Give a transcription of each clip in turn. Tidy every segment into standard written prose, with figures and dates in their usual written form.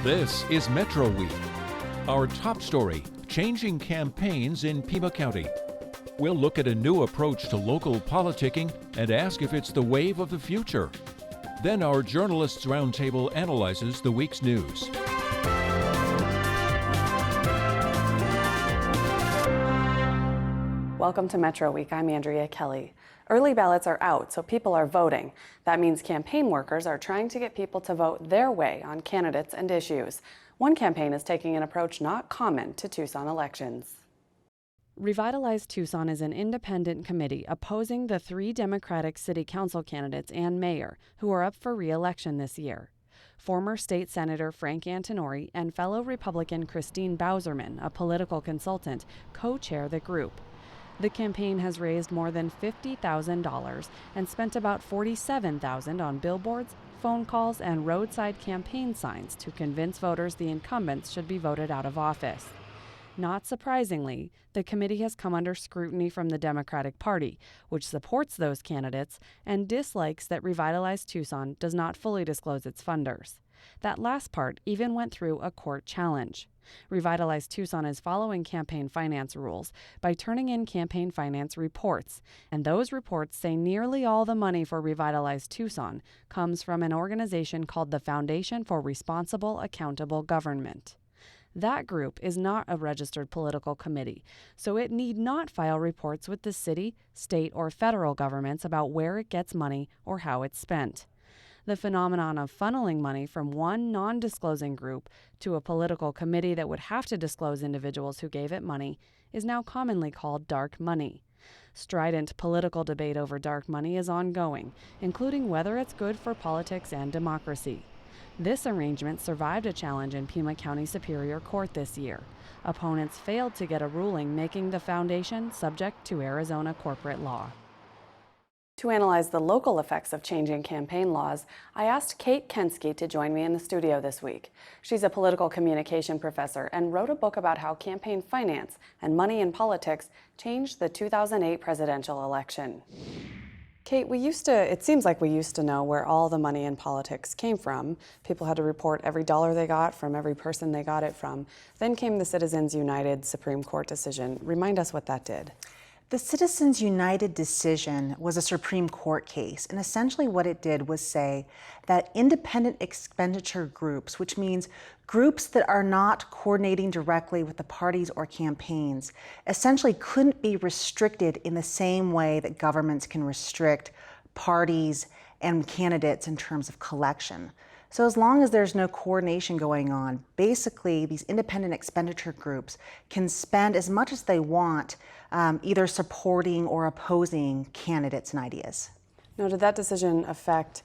This is Metro Week. Our top story, changing campaigns in Pima County. We'll look at a new approach to local politicking and ask if it's the wave of the future. Then our Journalists Roundtable analyzes the week's news. Welcome to Metro Week. I'm Andrea Kelly. Early ballots are out, so people are voting. That means campaign workers are trying to get people to vote their way on candidates and issues. One campaign is taking an approach not common to Tucson elections. Revitalize Tucson is an independent committee opposing the 3 Democratic city council candidates and mayor who are up for re-election this year. Former state senator Frank Antinori and fellow Republican Christine Bowserman, a political consultant, co-chair the group. The campaign has raised more than $50,000 and spent about $47,000 on billboards, phone calls, and roadside campaign signs to convince voters the incumbents should be voted out of office. Not surprisingly, the committee has come under scrutiny from the Democratic Party, which supports those candidates and dislikes that Revitalize Tucson does not fully disclose its funders. That last part even went through a court challenge. Revitalize Tucson is following campaign finance rules by turning in campaign finance reports, and those reports say nearly all the money for Revitalize Tucson comes from an organization called the Foundation for Responsible Accountable Government. That group is not a registered political committee, so it need not file reports with the city, state, or federal governments about where it gets money or how it's spent. The phenomenon of funneling money from one non-disclosing group to a political committee that would have to disclose individuals who gave it money is now commonly called dark money. Strident political debate over dark money is ongoing, including whether it's good for politics and democracy. This arrangement survived a challenge in Pima County Superior Court this year. Opponents failed to get a ruling making the foundation subject to Arizona corporate law. To analyze the local effects of changing campaign laws, I asked Kate Kensky to join me in the studio this week. She's a political communication professor and wrote a book about how campaign finance and money in politics changed the 2008 presidential election. Kate, it seems like we used to know where all the money in politics came from. People had to report every dollar they got from every person they got it from. Then came the Citizens United Supreme Court decision. Remind us what that did. The Citizens United decision was a Supreme Court case, and essentially what it did was say that independent expenditure groups, which means groups that are not coordinating directly with the parties or campaigns, essentially couldn't be restricted in the same way that governments can restrict parties and candidates in terms of collection. So as long as there's no coordination going on, basically these independent expenditure groups can spend as much as they want either supporting or opposing candidates and ideas. Now, did that decision affect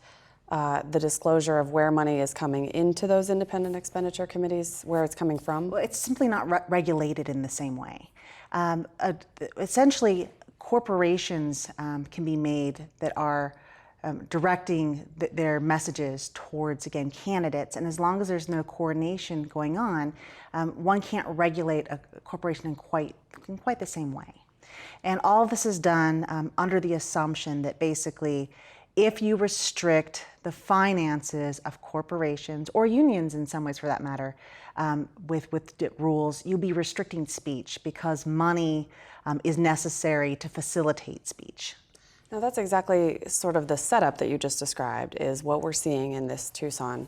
the disclosure of where money is coming into those independent expenditure committees, where it's coming from? Well, it's simply not regulated in the same way. Essentially, corporations can be made that are directing their messages towards, again, candidates. And as long as there's no coordination going on, one can't regulate a corporation in quite the same way. And all of this is done under the assumption that basically, if you restrict the finances of corporations or unions in some ways for that matter, with rules, you'll be restricting speech because money is necessary to facilitate speech. Now that's exactly sort of the setup that you just described is what we're seeing in this Tucson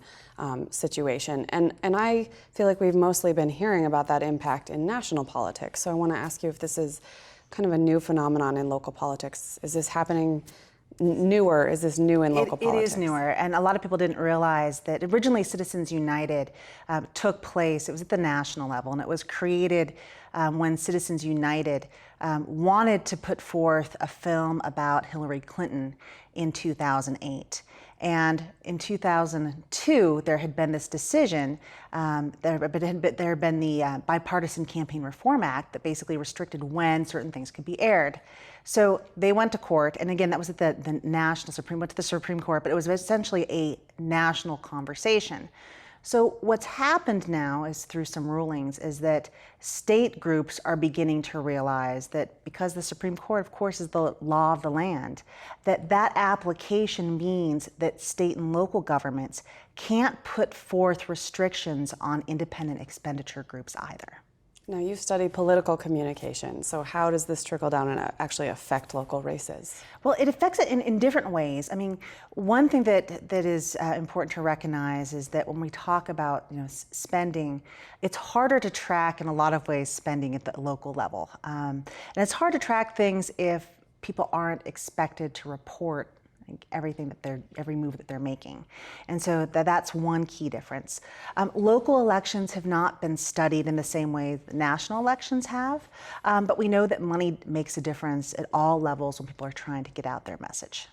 situation. And I feel like we've mostly been hearing about that impact in national politics. So I want to ask you if this is kind of a new phenomenon in local politics. Is this happening newer? Is this new in local politics? It is newer, and a lot of people didn't realize that originally Citizens United took place, it was at the national level, and it was created when Citizens United wanted to put forth a film about Hillary Clinton in 2008. And in 2002, there had been this decision, there had been the Bipartisan Campaign Reform Act that basically restricted when certain things could be aired. So they went to court, and again, that was at the national Supreme, went to the Supreme Court, but it was essentially a national conversation. So what's happened now is through some rulings is that state groups are beginning to realize that because the Supreme Court, of course, is the law of the land, that application means that state and local governments can't put forth restrictions on independent expenditure groups either. Now, you study political communication, so how does this trickle down and actually affect local races? Well, it affects it in different ways. I mean, one thing that is important to recognize is that when we talk about spending, it's harder to track in a lot of ways spending at the local level. And it's hard to track things if people aren't expected to report everything every move that they're making. And so that's one key difference. Local elections have not been studied in the same way that national elections have, but we know that money makes a difference at all levels when people are trying to get out their message.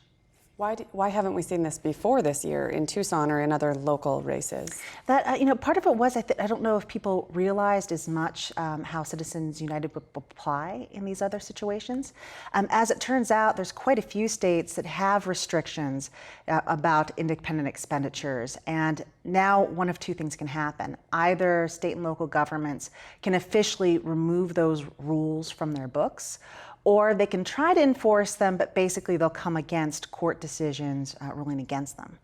Why haven't we seen this before this year in Tucson or in other local races? That part of it was I don't know if people realized as much how Citizens United would apply in these other situations. As it turns out, there's quite a few states that have restrictions about independent expenditures, and now one of two things can happen. Either state and local governments can officially remove those rules from their books, or they can try to enforce them, but basically they'll come against court decisions ruling against them.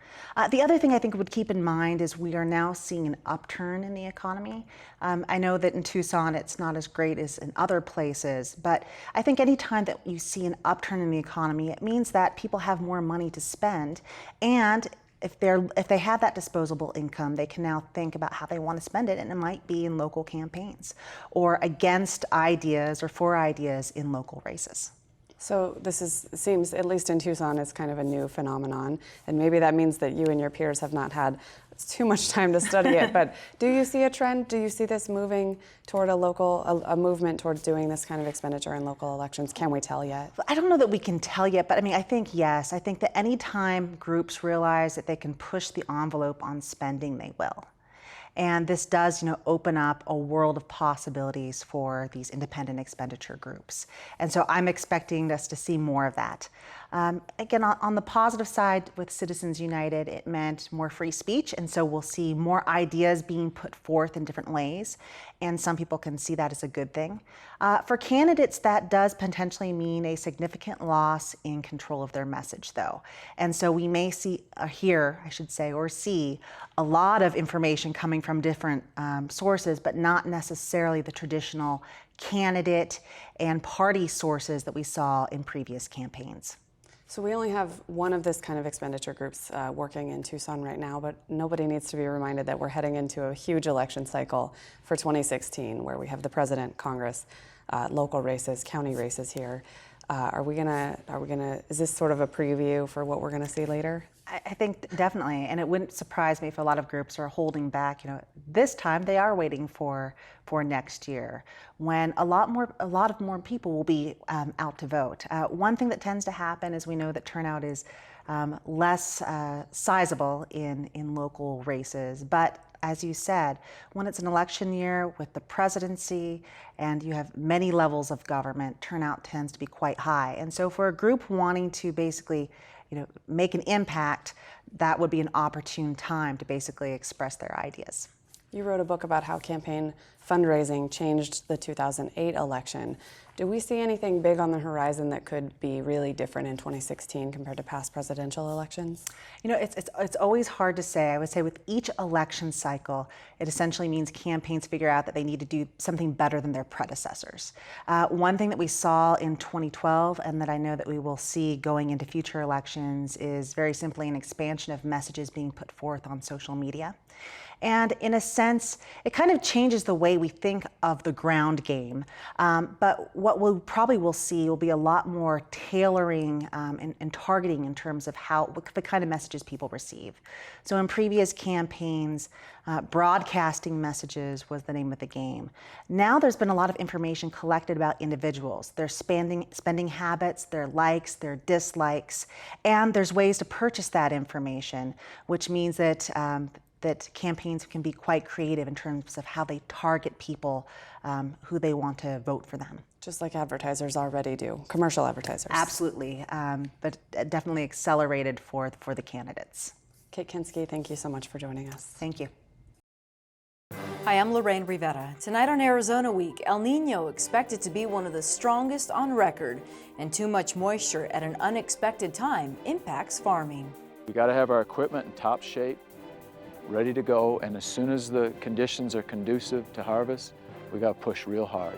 The other thing I think we would keep in mind is we are now seeing an upturn in the economy. I know that in Tucson it's not as great as in other places, but I think any time that you see an upturn in the economy, it means that people have more money to spend, and if they have that disposable income, they can now think about how they want to spend it, and it might be in local campaigns or against ideas or for ideas in local races. So this seems, at least in Tucson, it's kind of a new phenomenon, and maybe that means that you and your peers have not had too much time to study it, but do you see a trend? Do you see this moving toward a movement towards doing this kind of expenditure in local elections? Can we tell yet? I don't know that we can tell yet, but I mean, I think yes. I think that any time groups realize that they can push the envelope on spending, they will. And this does, open up a world of possibilities for these independent expenditure groups. And so I'm expecting us to see more of that. Again, on the positive side with Citizens United, it meant more free speech. And so we'll see more ideas being put forth in different ways. And some people can see that as a good thing. For candidates, that does potentially mean a significant loss in control of their message, though. And so we may see, or see a lot of information coming from different sources, but not necessarily the traditional candidate and party sources that we saw in previous campaigns. So we only have one of this kind of expenditure groups working in Tucson right now, but nobody needs to be reminded that we're heading into a huge election cycle for 2016, where we have the president, Congress, local races, county races here. Is this sort of a preview for what we're gonna see later? I think definitely, and it wouldn't surprise me if a lot of groups are holding back. This time they are waiting for next year, when a lot more people will be out to vote. One thing that tends to happen is we know that turnout is less sizable in local races, but as you said, when it's an election year with the presidency and you have many levels of government, turnout tends to be quite high. And so for a group wanting to basically make an impact, that would be an opportune time to basically express their ideas. You wrote a book about how campaign fundraising changed the 2008 election. Do we see anything big on the horizon that could be really different in 2016 compared to past presidential elections? It's always hard to say. I would say with each election cycle, it essentially means campaigns figure out that they need to do something better than their predecessors. One thing that we saw in 2012, and that I know that we will see going into future elections, is very simply an expansion of messages being put forth on social media. And in a sense, it kind of changes the way we think of the ground game. But what we probably will see will be a lot more tailoring and targeting in terms of the kind of messages people receive. So in previous campaigns, broadcasting messages was the name of the game. Now there's been a lot of information collected about individuals, their spending habits, their likes, their dislikes, and there's ways to purchase that information, which means that campaigns can be quite creative in terms of how they target people who they want to vote for them. Just like advertisers already do, commercial advertisers. Absolutely, but definitely accelerated for the candidates. Kate Kinski, thank you so much for joining us. Thank you. Hi, I'm Lorraine Rivera. Tonight on Arizona Week, El Nino expected to be one of the strongest on record, and too much moisture at an unexpected time impacts farming. We got to have our equipment in top shape, ready to go, and as soon as the conditions are conducive to harvest, we got to push real hard.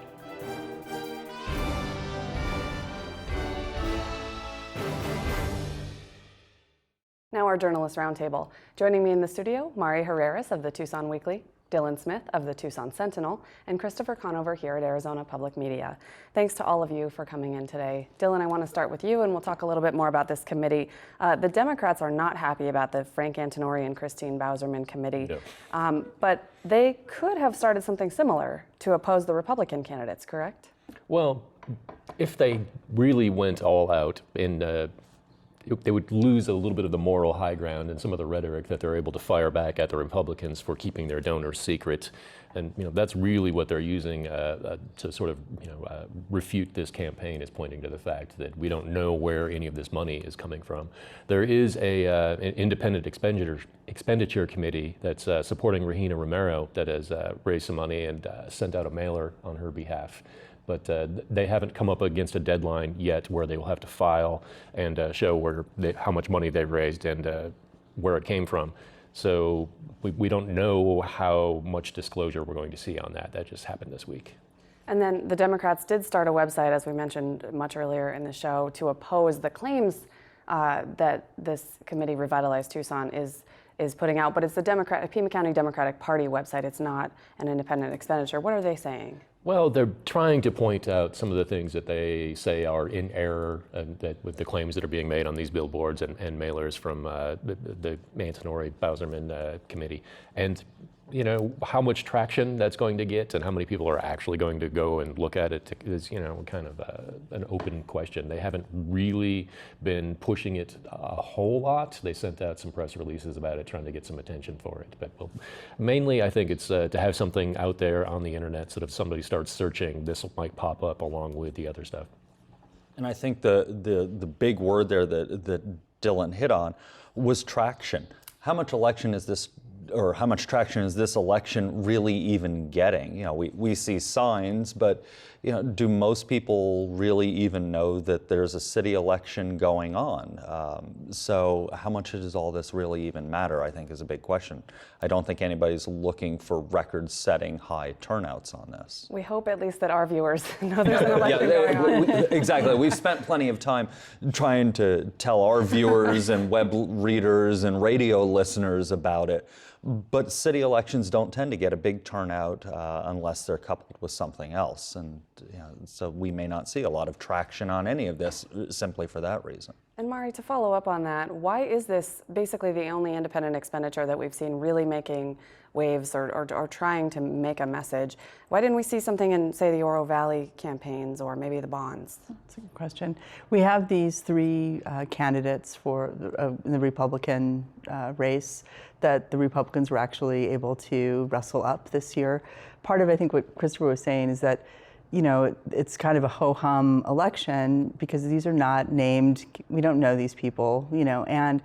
Now our Journalist Roundtable. Joining me in the studio, Mari Herreras of the Tucson Weekly, Dylan Smith of the Tucson Sentinel, and Christopher Conover here at Arizona Public Media. Thanks to all of you for coming in today. Dylan, I want to start with you, and we'll talk a little bit more about this committee. The Democrats are not happy about the Frank Antinori and Christine Bauserman committee, but they could have started something similar to oppose the Republican candidates, correct? Well, if they really went all out they would lose a little bit of the moral high ground and some of the rhetoric that they're able to fire back at the Republicans for keeping their donors secret. And that's really what they're using to sort of refute this campaign, is pointing to the fact that we don't know where any of this money is coming from. There is an independent expenditure committee that's supporting Regina Romero that has raised some money and sent out a mailer on her behalf. But they haven't come up against a deadline yet where they will have to file and show how much money they've raised and where it came from. So we don't know how much disclosure we're going to see on that. That just happened this week. And then the Democrats did start a website, as we mentioned much earlier in the show, to oppose the claims that this committee, Revitalize Tucson, is putting out. But it's the Pima County Democratic Party website. It's not an independent expenditure. What are they saying? Well, they're trying to point out some of the things that they say are in error, and that with the claims that are being made on these billboards and mailers from the Antinori Bauserman committee, and how much traction that's going to get and how many people are actually going to go and look at it is kind of an open question. They haven't really been pushing it a whole lot. They sent out some press releases about it, trying to get some attention for it. But mainly, I think it's to have something out there on the internet so that if somebody starts searching, this might pop up along with the other stuff. And I think the big word there that Dylan hit on was traction. How much traction is this election really even getting? We see signs, but do most people really even know that there's a city election going on? So how much does all this really even matter, I think, is a big question. I don't think anybody's looking for record-setting high turnouts on this. We hope at least that our viewers know there's an election going on. Exactly. We've spent plenty of time trying to tell our viewers and web readers and radio listeners about it. But city elections don't tend to get a big turnout unless they're coupled with something else. And so we may not see a lot of traction on any of this simply for that reason. And Mari, to follow up on that, why is this basically the only independent expenditure that we've seen really making waves or trying to make a message? Why didn't we see something in, say, the Oro Valley campaigns or maybe the bonds? That's a good question. We have these three candidates for the Republican race that the Republicans were actually able to wrestle up this year. Part of, I think, what Christopher was saying is that it's kind of a ho-hum election because these are not named. We don't know these people, and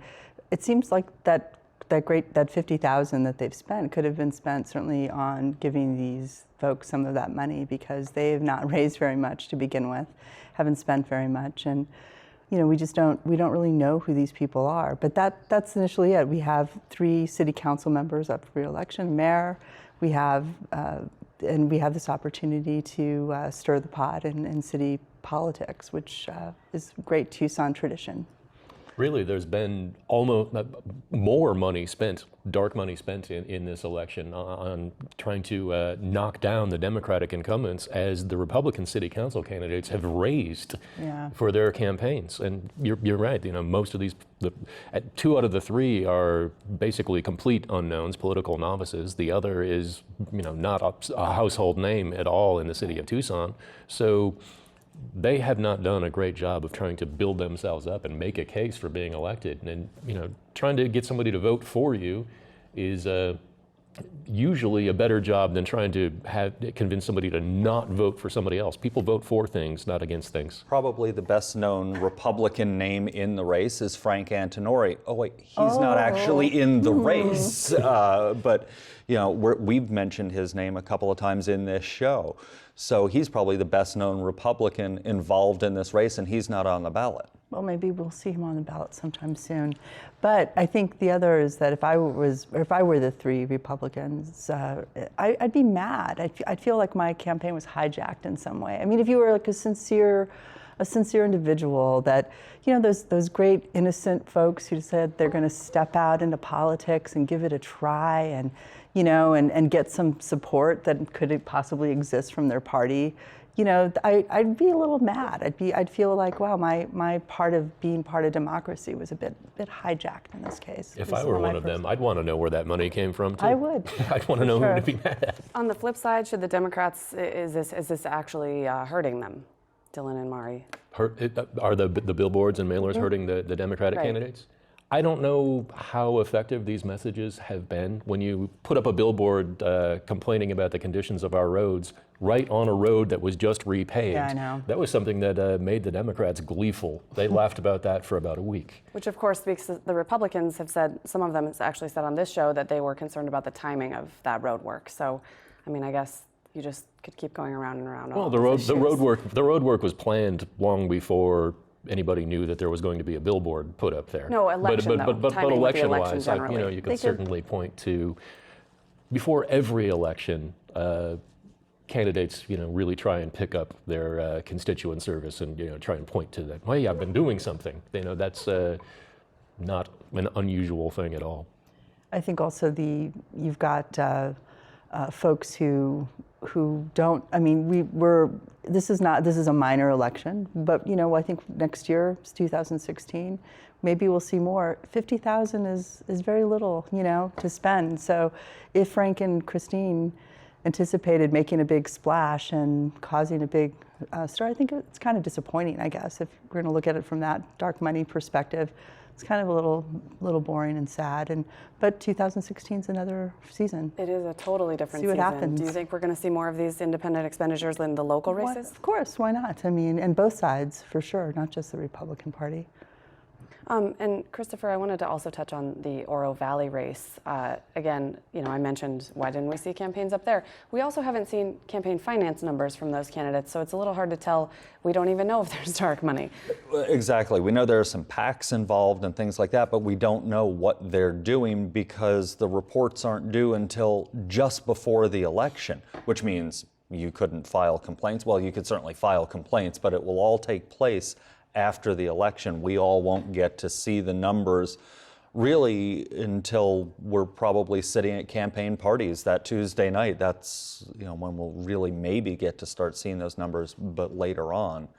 it seems like that $50,000 that they've spent could have been spent certainly on giving these folks some of that money, because they have not raised very much to begin with, haven't spent very much, and we don't really know who these people are. But that's initially it. We have 3 city council members up for re-election, mayor. We have this opportunity to stir the pot in city politics, which is great Tucson tradition. Really, there's been almost more money spent, dark money spent in this election on trying to knock down the Democratic incumbents, as the Republican city council candidates have raised for their campaigns. And you're right, most of these, 2 out of the 3 are basically complete unknowns, political novices. The other is, not a household name at all in the city of Tucson. So they have not done a great job of trying to build themselves up and make a case for being elected. And trying to get somebody to vote for you is usually a better job than trying to convince somebody to not vote for somebody else. People vote for things, not against things. Probably the best known Republican name in the race is Frank Antinori. Oh wait, he's not actually in the race, but you know, we've mentioned his name a couple of times in this show. So he's probably the best known Republican involved in this race, and he's not on the ballot. Well, maybe we'll see him on the ballot sometime soon. But I think the other is that if I were the three Republicans, I'd be mad. I'd feel like my campaign was hijacked in some way. I mean, if you were like a sincere individual, that, you know, those great innocent folks who said they're going to step out into politics and give it a try, and you know, and get some support that could possibly exist from their party. You know, I'd be a little mad. I'd feel like, wow, my part of being part of democracy was a bit hijacked in this case. If I were one of them, I'd want to know where that money came from too. I would. I'd want to know who to be mad at. On the flip side, should the Democrats, is this actually hurting them, Dylan and Mari? Are the billboards and mailers hurting the Democratic candidates? I don't know how effective these messages have been. When you put up a billboard complaining about the conditions of our roads right on a road that was just repaved, yeah, I know. That was something that made the Democrats gleeful. They laughed about that for about a week. Which of course speaks to, the Republicans have said, some of them has actually said on this show that they were concerned about the timing of that road work. So, I mean, I guess you just could keep going around and around. Well, the road work was planned long before anybody knew that there was going to be a billboard put up there. No, election but election-wise, you know, you could certainly point to, before every election, candidates, you know, really try and pick up their constituent service and, you know, try and point to that. Hey, I've been doing something. You know, that's not an unusual thing at all. I think also you've got folks who don't. I mean, this is a minor election, but you know, I think next year, it's 2016, maybe we'll see more. 50,000 is very little, you know, to spend. So if Frank and Christine anticipated making a big splash and causing a big stir, I think it's kind of disappointing, I guess, if we're going to look at it from that dark money perspective. It's kind of a little boring and sad, but 2016 is another season. It is a totally different season. See what happens. Do you think we're going to see more of these independent expenditures in the local races? Of course, why not? I mean, and both sides, for sure, not just the Republican Party. And Christopher, I wanted to also touch on the Oro Valley race. Again, you know, I mentioned, why didn't we see campaigns up there? We also haven't seen campaign finance numbers from those candidates, so it's a little hard to tell. We don't even know if there's dark money. Exactly. We know there are some PACs involved and things like that, but we don't know what they're doing because the reports aren't due until just before the election, which means you couldn't file complaints. Well, you could certainly file complaints, but it will all take place after the election. We all won't get to see the numbers really until we're probably sitting at campaign parties that Tuesday night. That's, you know, when we'll really maybe get to start seeing those numbers, but later on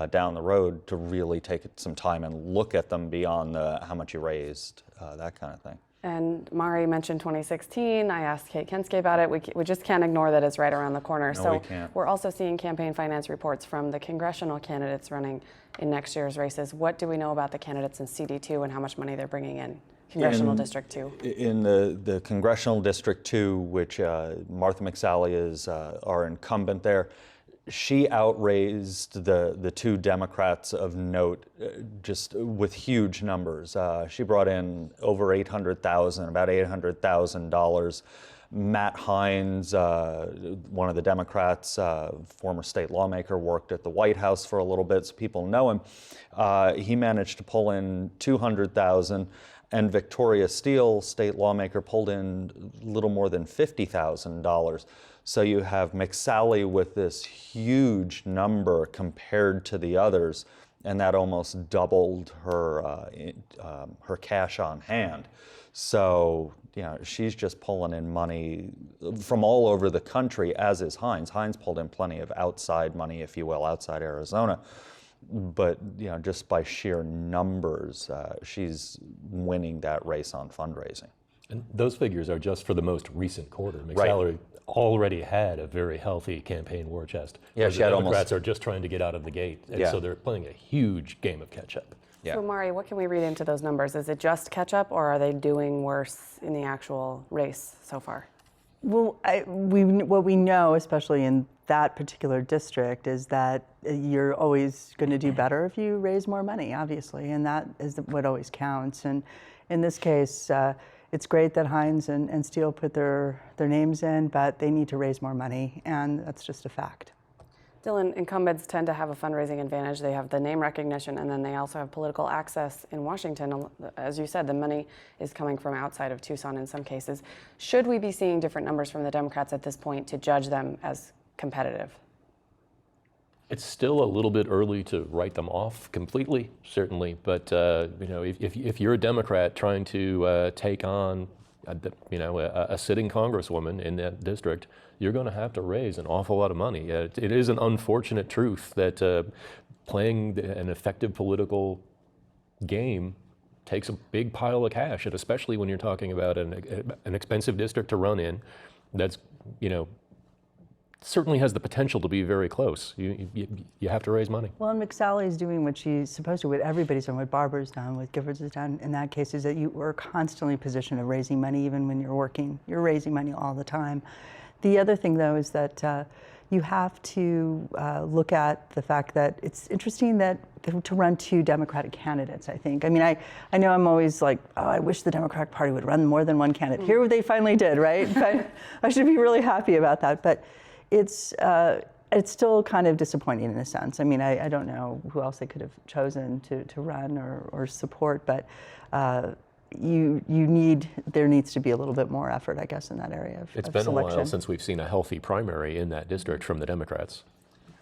down the road to really take some time and look at them beyond how much you raised, that kind of thing. And Mari mentioned 2016. I asked Kate Kenske about it. We just can't ignore that it's right around the corner. No, so we can't. We're also seeing campaign finance reports from the congressional candidates running in next year's races. What do we know about the candidates in CD2 and how much money they're bringing in? Congressional District 2. In the Congressional District 2, which Martha McSally is our incumbent there, she outraised the two Democrats of note just with huge numbers. She brought in over $800,000, about $800,000. Matt Hines, one of the Democrats, former state lawmaker, worked at the White House for a little bit, so people know him. He managed to pull in $200,000, and Victoria Steele, state lawmaker, pulled in a little more than $50,000. So you have McSally with this huge number compared to the others, and that almost doubled her her cash on hand. So, you know, she's just pulling in money from all over the country, as is Hines. Hines pulled in plenty of outside money, if you will, outside Arizona. But, you know, just by sheer numbers, she's winning that race on fundraising. And those figures are just for the most recent quarter. McSally already had a very healthy campaign war chest. Yeah, the Democrats are just trying to get out of the gate, and so they're playing a huge game of catch-up. Yeah. So Mari, what can we read into those numbers? Is it just catch-up, or are they doing worse in the actual race so far? Well, what we know, especially in that particular district, is that you're always going to do better if you raise more money, obviously, and that is what always counts. And in this case, it's great that Hines and Steele put their names in, but they need to raise more money, and that's just a fact. Dylan, incumbents tend to have a fundraising advantage. They have the name recognition, and then they also have political access in Washington. As you said, the money is coming from outside of Tucson in some cases. Should we be seeing different numbers from the Democrats at this point to judge them as competitive? It's still a little bit early to write them off completely, certainly. But if you're a Democrat trying to take on a sitting congresswoman in that district, you're going to have to raise an awful lot of money. It is an unfortunate truth that playing an effective political game takes a big pile of cash, and especially when you're talking about an expensive district to run in, that's certainly has the potential to be very close. You have to raise money. Well, and McSally's doing what she's supposed to, what everybody's done, what Barbara's done, what Giffords has done in that case, is that you are constantly positioned of raising money even when you're working. You're raising money all the time. The other thing, though, is that you have to look at the fact that it's interesting that to run two Democratic candidates, I think. I mean, I know I'm always like, oh, I wish the Democratic Party would run more than one candidate. Here they finally did, right? But I should be really happy about that. But it's still kind of disappointing in a sense. I mean, I don't know who else they could have chosen to run or support, but there needs to be a little bit more effort, I guess, in that area of It's been selection. a while since we've seen a healthy primary in that district from the Democrats.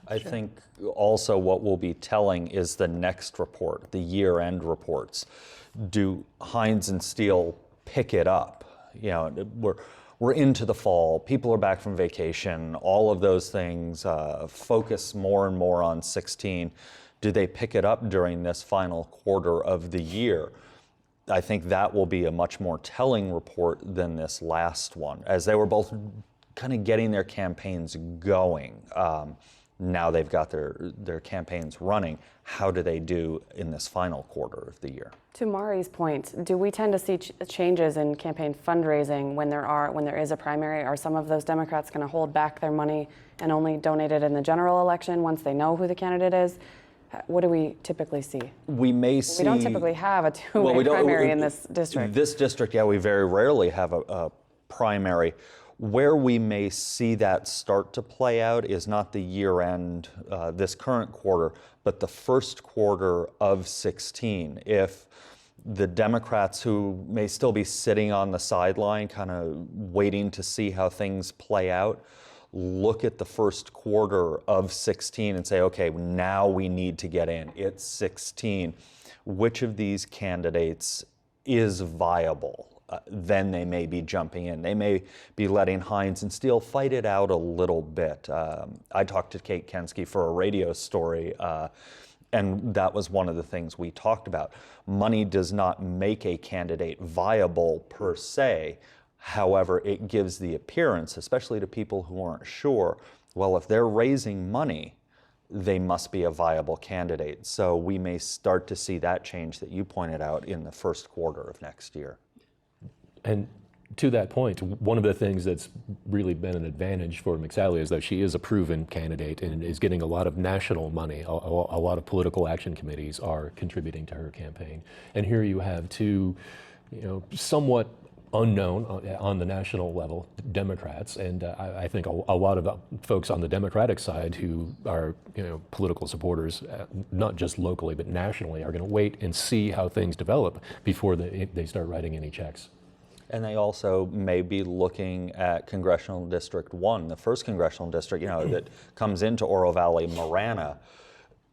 I think also what we'll be telling is the next report, the year-end reports. Do Hines and Steele pick it up? We're into the fall, people are back from vacation, all of those things, focus more and more on 16. Do they pick it up during this final quarter of the year? I think that will be a much more telling report than this last one, as they were both kind of getting their campaigns going. Now they've got their campaigns running. How do they do in this final quarter of the year? To Mari's point, do we tend to see changes in campaign fundraising when there is a primary? Are some of those Democrats going to hold back their money and only donate it in the general election once they know who the candidate is? What do we typically see? We may see. We don't typically have a two-way primary in this district. This district, yeah, we very rarely have a primary. Where we may see that start to play out is not the year end, this current quarter, but the first quarter of 16. If the Democrats who may still be sitting on the sideline, kind of waiting to see how things play out, look at the first quarter of 16 and say, okay, now we need to get in. It's 16. Which of these candidates is viable? Then they may be jumping in. They may be letting Hines and Steele fight it out a little bit. I talked to Kate Kensky for a radio story, and that was one of the things we talked about. Money does not make a candidate viable per se. However, it gives the appearance, especially to people who aren't sure, well, if they're raising money, they must be a viable candidate. So we may start to see that change that you pointed out in the first quarter of next year. And to that point, one of the things that's really been an advantage for McSally is that she is a proven candidate and is getting a lot of national money. A lot of political action committees are contributing to her campaign. And here you have two, somewhat unknown on the national level Democrats, and I think a lot of folks on the Democratic side who are political supporters, not just locally but nationally, are going to wait and see how things develop before they start writing any checks. And they also may be looking at Congressional District 1, the first congressional district, that comes into Oro Valley, Marana.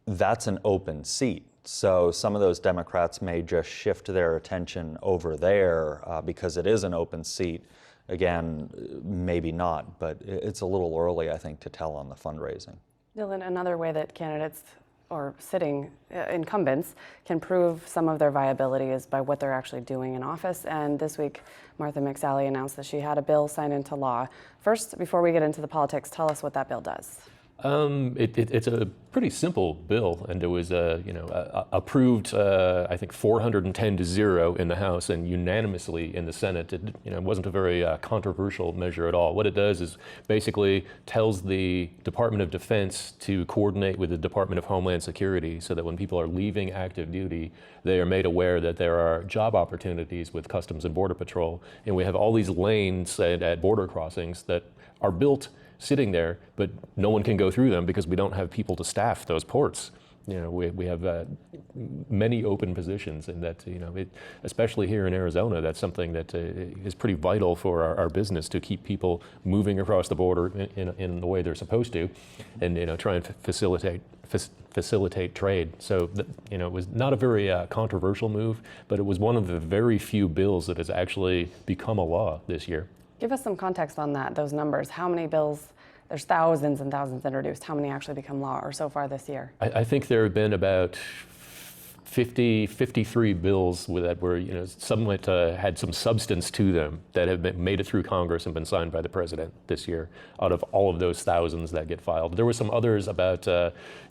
That's an open seat. So some of those Democrats may just shift their attention over there because it is an open seat. Again, maybe not, but it's a little early, I think, to tell on the fundraising. Dylan, another way that candidates or sitting incumbents can prove some of their viability is by what they're actually doing in office. And this week, Martha McSally announced that she had a bill signed into law. First, before we get into the politics, tell us what that bill does. It's a pretty simple bill, and it was approved, I think 410 to 0 in the House and unanimously in the Senate. It wasn't a very controversial measure at all. What it does is basically tells the Department of Defense to coordinate with the Department of Homeland Security so that when people are leaving active duty, they are made aware that there are job opportunities with Customs and Border Patrol. And we have all these lanes at border crossings that are built sitting there, but no one can go through them because we don't have people to staff those ports. We have many open positions, and that, especially here in Arizona, that's something that is pretty vital for our business to keep people moving across the border in the way they're supposed to, and try and facilitate trade. So it was not a very controversial move, but it was one of the very few bills that has actually become a law this year. Give us some context on that, those numbers. How many bills? There's thousands and thousands introduced. How many actually become law or so far this year? I think there have been about 53 bills that were, somewhat had some substance to them that have made it through Congress and been signed by the president this year, out of all of those thousands that get filed. There were some others about,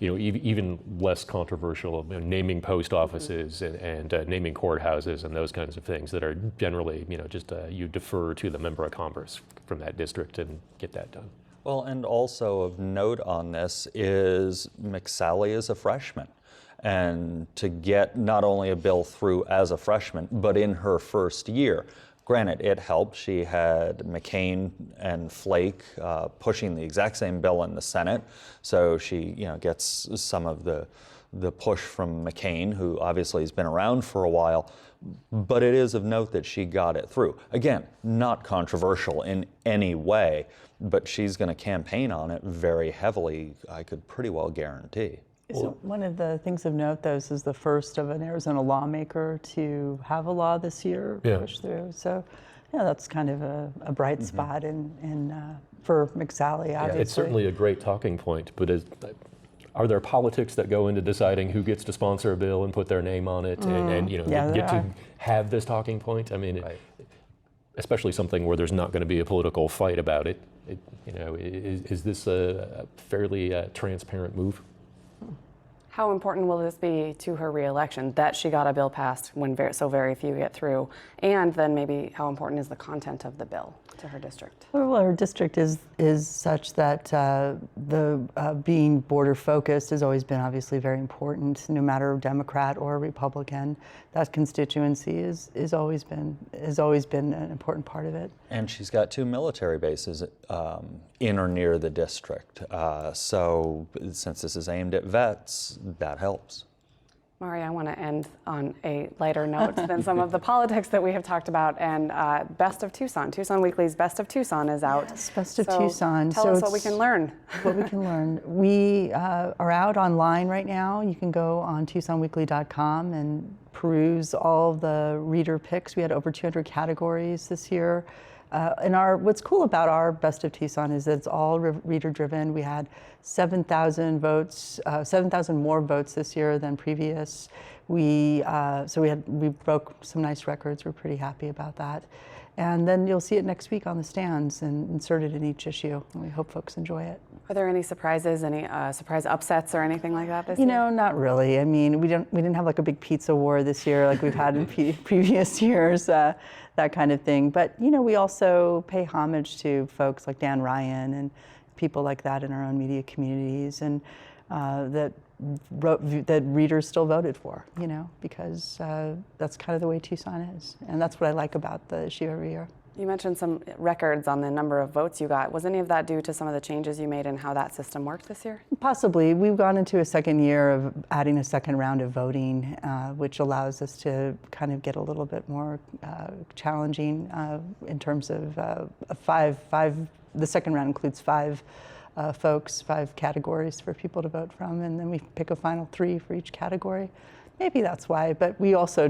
even less controversial, naming post offices and naming courthouses and those kinds of things that are generally, just you defer to the member of Congress from that district and get that done. Well, and also of note on this is McSally is a freshman. And to get not only a bill through as a freshman, but in her first year. Granted, it helped. She had McCain and Flake pushing the exact same bill in the Senate. So she gets some of the push from McCain, who obviously has been around for a while. But it is of note that she got it through. Again, not controversial in any way, but she's going to campaign on it very heavily, I could pretty well guarantee. So one of the things of note, though, is the first of an Arizona lawmaker to have a law this year pushed through. So, that's kind of a bright spot for McSally, obviously. Yeah, it's certainly a great talking point, but are there politics that go into deciding who gets to sponsor a bill and put their name on it and get to have this talking point? I mean, especially something where there's not going to be a political fight about it. Is this a fairly transparent move? How important will this be to her reelection that she got a bill passed when so very few get through? And then maybe how important is the content of the bill to her district? Well, her district is such that being border focused has always been obviously very important, no matter Democrat or Republican. That constituency is always been an important part of it. And she's got 2 military bases in or near the district. So since this is aimed at vets, that helps. Mari, I want to end on a lighter note than some of the politics that we have talked about. And Best of Tucson, Tucson Weekly's Best of Tucson is out. Yes, Best of Tucson. Tell us what we can learn. What we can learn. We are out online right now. You can go on TucsonWeekly.com and peruse all the reader picks. We had over 200 categories this year. And what's cool about our Best of Tucson is that it's all reader-driven. We had 7,000 votes, 7,000 more votes this year than previous. We broke some nice records. We're pretty happy about that. And then you'll see it next week on the stands and inserted in each issue. And we hope folks enjoy it. Are there any surprises, any surprise upsets or anything like that this year? Not really. I mean, we didn't have like a big pizza war this year like we've had in previous years, that kind of thing. But we also pay homage to folks like Dan Ryan and people like that in our own media communities, and that readers still voted for, because that's kind of the way Tucson is. And that's what I like about the issue every year. You mentioned some records on the number of votes you got. Was any of that due to some of the changes you made in how that system worked this year? Possibly. We've gone into a second year of adding a second round of voting, which allows us to kind of get a little bit more challenging in terms of the second round includes 5 categories for people to vote from, and then we pick a final 3 for each category. Maybe that's why, but we also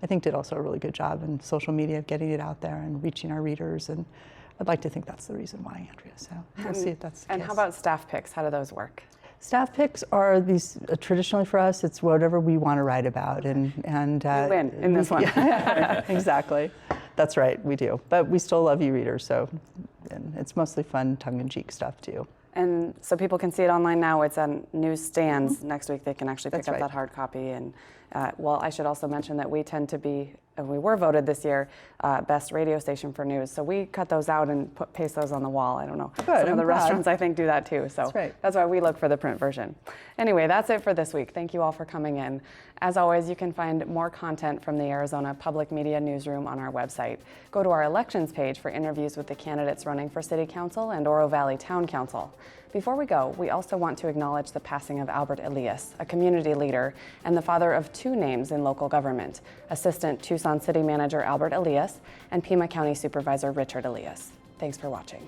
I think did also a really good job in social media of getting it out there and reaching our readers, and I'd like to think that's the reason why, Andrea. So we'll see if that's the case. And how about staff picks? How do those work? Staff picks are these traditionally for us. It's whatever we want to write about, and you win in this one. Yeah, exactly. That's right, we do. But we still love you readers, so and it's mostly fun, tongue-in-cheek stuff too. And so people can see it online now. It's on newsstands. Next week they can actually pick That's up right. that hard copy. And well, I should also mention that we tend to be, we were voted this year best radio station for news. So we cut those out and paste those on the wall. I don't know. Good, Some of I'm the glad. restaurants I think do that too. So That's right. that's why we look for the print version. Anyway, that's it for this week. Thank you all for coming in. As always, you can find more content from the Arizona Public Media Newsroom on our website. Go to our elections page for interviews with the candidates running for City Council and Oro Valley Town Council. Before we go, we also want to acknowledge the passing of Albert Elias, a community leader and the father of 2 names in local government, Assistant Tucson City Manager Albert Elias and Pima County Supervisor Richard Elias. Thanks for watching.